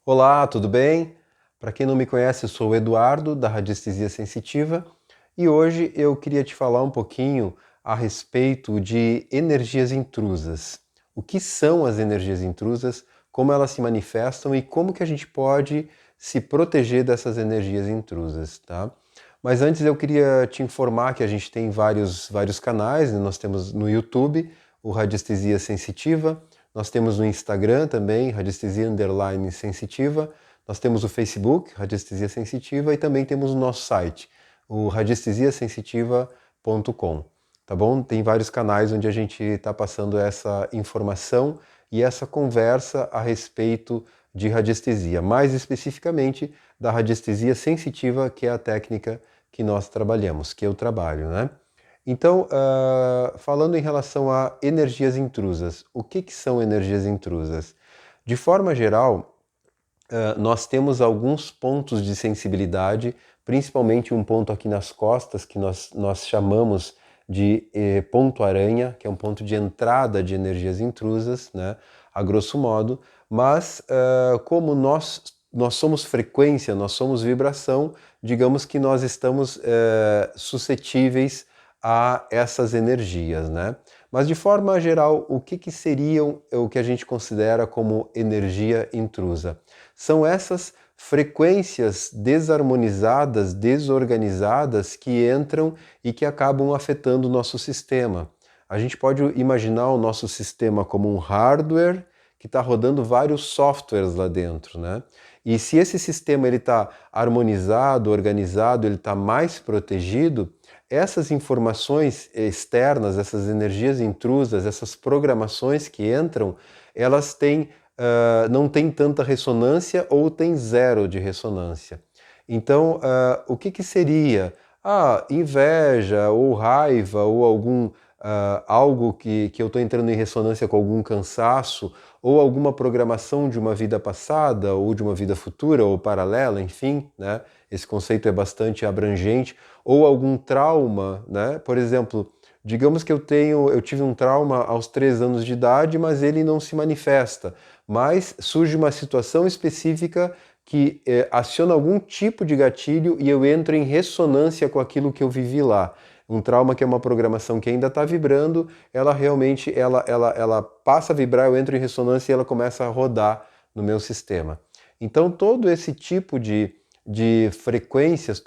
Olá, tudo bem? Para quem não me conhece, eu sou o Eduardo, da Radiestesia Sensitiva, e hoje eu queria te falar um pouquinho a respeito de energias intrusas. O que são as energias intrusas, como elas se manifestam e como que a gente pode se proteger dessas energias intrusas, tá? Mas antes eu queria te informar que a gente tem vários canais, né? Nós temos no YouTube o Radiestesia Sensitiva, nós temos no Instagram também, Radiestesia_Sensitiva, nós temos o Facebook, Radiestesia Sensitiva, e também temos o nosso site, o radiestesiasensitiva.com, tá bom? Tem vários canais onde a gente está passando essa informação e essa conversa a respeito de radiestesia, mais especificamente da radiestesia sensitiva, que é a técnica que nós trabalhamos, que eu trabalho, né? Então, falando em relação a energias intrusas, o que são energias intrusas? De forma geral, nós temos alguns pontos de sensibilidade, principalmente um ponto aqui nas costas, que nós chamamos de ponto aranha, que é um ponto de entrada de energias intrusas, né, a grosso modo, mas como nós somos frequência, nós somos vibração, digamos que nós estamos suscetíveis a essas energias, né? Mas de forma geral, o que seriam o que a gente considera como energia intrusa? São essas frequências desarmonizadas, desorganizadas que entram e que acabam afetando o nosso sistema. A gente pode imaginar o nosso sistema como um hardware que está rodando vários softwares lá dentro, né? E se esse sistema está harmonizado, organizado, ele está mais protegido, essas informações externas, essas energias intrusas, essas programações que entram, elas têm, não têm tanta ressonância ou têm zero de ressonância. Então, o que seria? Inveja ou raiva ou algo que eu estou entrando em ressonância com algum cansaço ou alguma programação de uma vida passada ou de uma vida futura ou paralela, enfim, né? Esse conceito é bastante abrangente, ou algum trauma, né? Por exemplo, digamos que eu tive um trauma aos 3 anos de idade, mas ele não se manifesta, mas surge uma situação específica que aciona algum tipo de gatilho e eu entro em ressonância com aquilo que eu vivi lá. Um trauma que é uma programação que ainda está vibrando, ela realmente ela passa a vibrar, eu entro em ressonância e ela começa a rodar no meu sistema. Então todo esse tipo de frequências,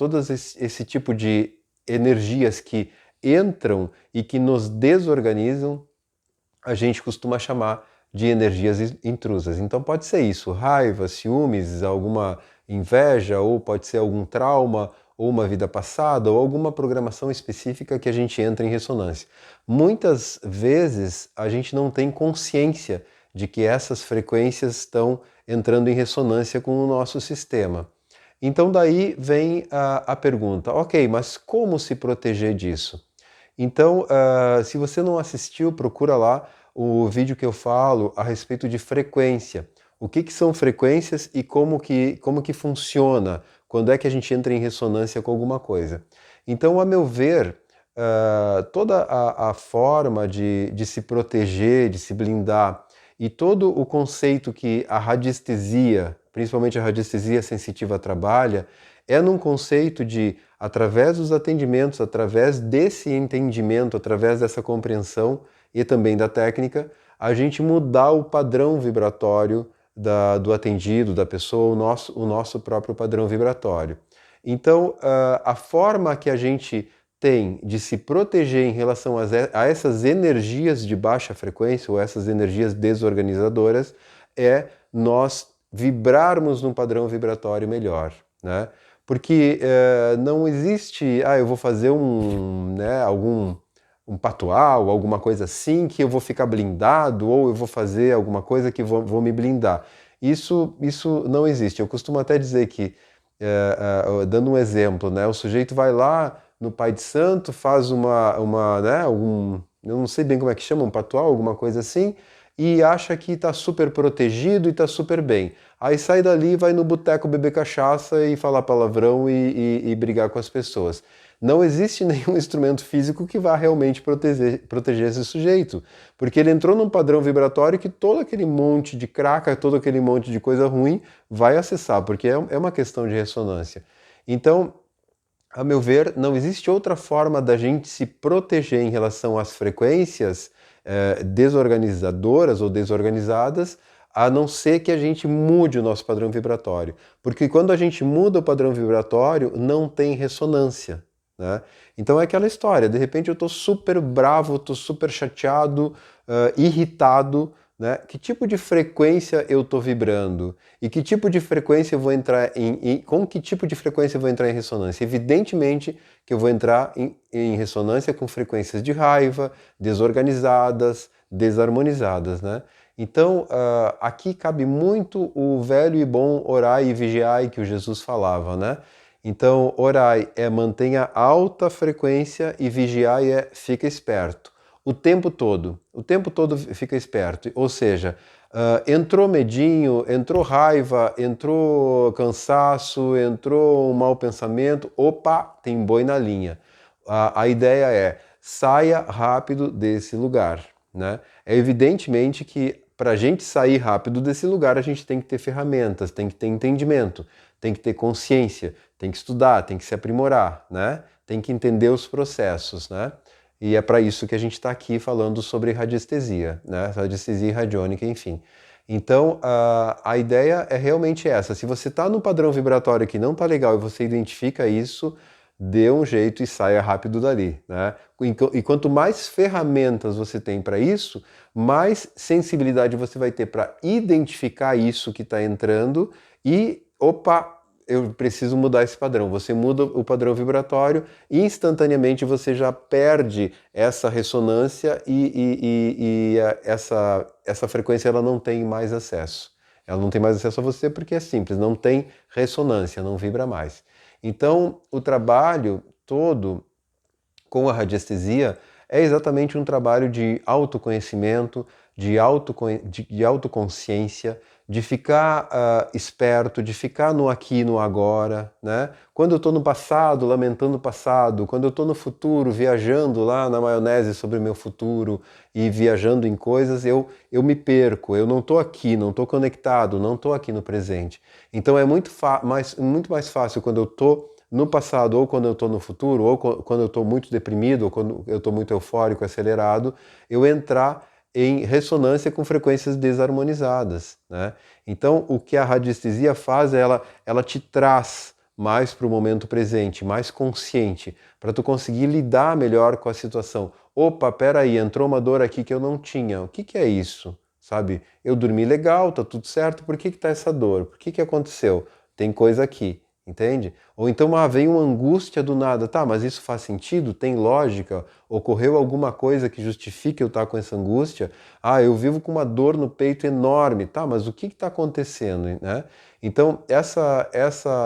esse tipo de energias que entram e que nos desorganizam, a gente costuma chamar de energias intrusas. Então pode ser isso, raiva, ciúmes, alguma inveja, ou pode ser algum trauma, ou uma vida passada, ou alguma programação específica que a gente entra em ressonância. Muitas vezes a gente não tem consciência de que essas frequências estão entrando em ressonância com o nosso sistema. Então daí vem a pergunta, ok, mas como se proteger disso? Então, se você não assistiu, procura lá o vídeo que eu falo a respeito de frequência. O que são frequências e como que funciona, quando é que a gente entra em ressonância com alguma coisa. Então, a meu ver, toda a forma de se proteger, de se blindar, e todo o conceito que a radiestesia, principalmente a radiestesia sensitiva, trabalha, é num conceito de, através dos atendimentos, através desse entendimento, através dessa compreensão e também da técnica, a gente mudar o padrão vibratório do atendido, da pessoa, o nosso próprio padrão vibratório. Então, a forma que a gente tem de se proteger em relação a essas energias de baixa frequência ou essas energias desorganizadoras é nós vibrarmos num padrão vibratório melhor, né? Porque não existe, eu vou fazer um patuá ou alguma coisa assim que eu vou ficar blindado ou eu vou fazer alguma coisa que vou me blindar. Isso não existe. Eu costumo até dizer que, dando um exemplo, né, o sujeito vai lá no Pai de Santo, faz eu não sei bem como é que chama, um patuá, alguma coisa assim, e acha que está super protegido e está super bem. Aí sai dali, vai no boteco beber cachaça e falar palavrão e brigar com as pessoas. não existe nenhum instrumento físico que vá realmente proteger esse sujeito, porque ele entrou num padrão vibratório que todo aquele monte de craca, todo aquele monte de coisa ruim vai acessar, porque é uma questão de ressonância. Então, a meu ver, não existe outra forma da gente se proteger em relação às frequências desorganizadoras ou desorganizadas, a não ser que a gente mude o nosso padrão vibratório. Porque quando a gente muda o padrão vibratório, não tem ressonância, né? Então é aquela história, de repente eu estou super bravo, estou super chateado, irritado, né? Que tipo de frequência eu estou vibrando? E que tipo de frequência eu vou entrar com que tipo de frequência eu vou entrar em ressonância? Evidentemente que eu vou entrar em ressonância com frequências de raiva, desorganizadas, desarmonizadas, né? Então, aqui cabe muito o velho e bom orai e vigiai que o Jesus falava, né? Então, orai é mantenha alta frequência e vigiai é fica esperto. O tempo todo fica esperto. Ou seja, entrou medinho, entrou raiva, entrou cansaço, entrou um mau pensamento, opa, tem boi na linha. A ideia é saia rápido desse lugar, né? É evidentemente que para a gente sair rápido desse lugar, a gente tem que ter ferramentas, tem que ter entendimento, tem que ter consciência, tem que estudar, tem que se aprimorar, né? Tem que entender os processos, né? E é para isso que a gente está aqui falando sobre radiestesia, né? Radiestesia radiônica, enfim. Então, a ideia é realmente essa. Se você está num padrão vibratório que não está legal e você identifica isso, dê um jeito e saia rápido dali, né? E quanto mais ferramentas você tem para isso, mais sensibilidade você vai ter para identificar isso que está entrando e, opa, eu preciso mudar esse padrão. Você muda o padrão vibratório e instantaneamente você já perde essa ressonância e essa frequência ela não tem mais acesso. Ela não tem mais acesso a você porque é simples, não tem ressonância, não vibra mais. Então, o trabalho todo com a radiestesia é exatamente um trabalho de autoconhecimento, de autoconsciência, de ficar esperto, de ficar no aqui e no agora, né? Quando eu estou no passado, lamentando o passado, quando eu estou no futuro, viajando lá na maionese sobre o meu futuro e viajando em coisas, eu me perco, eu não estou aqui, não estou conectado, não estou aqui no presente. Então é muito mais fácil quando eu estou no passado, ou quando eu estou no futuro, ou quando eu estou muito deprimido, ou quando eu estou muito eufórico, acelerado, eu entrar em ressonância com frequências desarmonizadas, né? Então, o que a radiestesia faz, ela te traz mais para o momento presente, mais consciente, para tu conseguir lidar melhor com a situação. Opa, peraí, entrou uma dor aqui que eu não tinha. O que é isso? Sabe? Eu dormi legal, tá tudo certo, por que tá essa dor? Por que aconteceu? Tem coisa aqui. Entende? Ou então vem uma angústia do nada, tá, mas isso faz sentido? Tem lógica? Ocorreu alguma coisa que justifique eu estar com essa angústia? Ah, eu vivo com uma dor no peito enorme, tá, mas o que está acontecendo? Né? Então,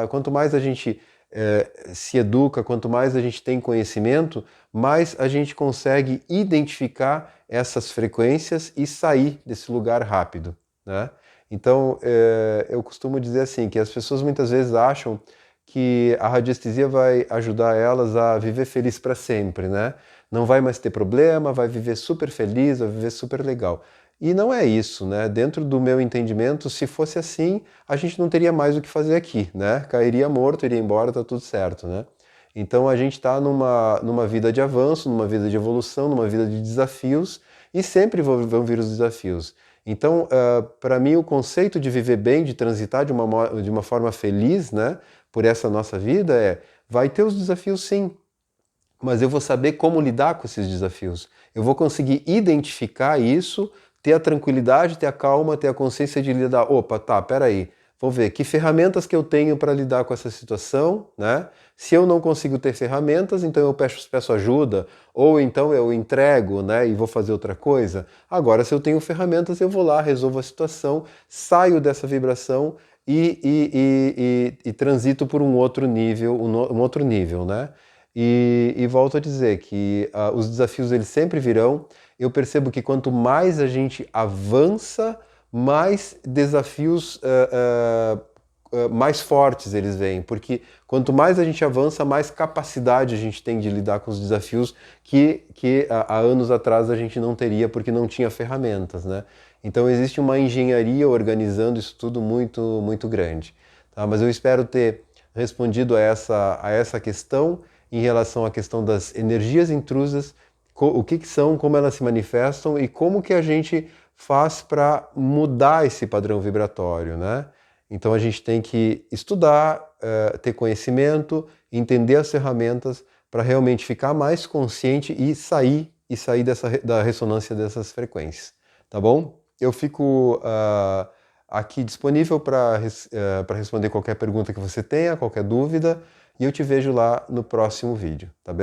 quanto mais a gente se educa, quanto mais a gente tem conhecimento, mais a gente consegue identificar essas frequências e sair desse lugar rápido, né? Então, eu costumo dizer assim, que as pessoas muitas vezes acham que a radiestesia vai ajudar elas a viver feliz para sempre, né? Não vai mais ter problema, vai viver super feliz, vai viver super legal. E não é isso, né? Dentro do meu entendimento, se fosse assim, a gente não teria mais o que fazer aqui, né? Cairia morto, iria embora, tá tudo certo, né? Então a gente está numa vida de avanço, numa vida de evolução, numa vida de desafios, e sempre vão vir os desafios. Então, para mim, o conceito de viver bem, de transitar de uma forma feliz, né, por essa nossa vida vai ter os desafios sim, mas eu vou saber como lidar com esses desafios. Eu vou conseguir identificar isso, ter a tranquilidade, ter a calma, ter a consciência de lidar. Opa, tá, peraí. Vou ver que ferramentas que eu tenho para lidar com essa situação, né? Se eu não consigo ter ferramentas, então eu peço ajuda, ou então eu entrego, né, e vou fazer outra coisa. Agora, se eu tenho ferramentas, eu vou lá, resolvo a situação, saio dessa vibração e transito por um outro nível, né? E volto a dizer que os desafios eles sempre virão. Eu percebo que quanto mais a gente avança, mais desafios mais fortes eles vêm, porque quanto mais a gente avança, mais capacidade a gente tem de lidar com os desafios que há anos atrás a gente não teria, porque não tinha ferramentas, né? Então existe uma engenharia organizando isso tudo muito, muito grande. Tá? Mas eu espero ter respondido a essa questão em relação à questão das energias intrusas, o que são, como elas se manifestam e como que a gente faz para mudar esse padrão vibratório, né? Então a gente tem que estudar, ter conhecimento, entender as ferramentas para realmente ficar mais consciente e sair da ressonância dessas frequências, tá bom? Eu fico aqui disponível para responder qualquer pergunta que você tenha, qualquer dúvida, e eu te vejo lá no próximo vídeo, tá bem?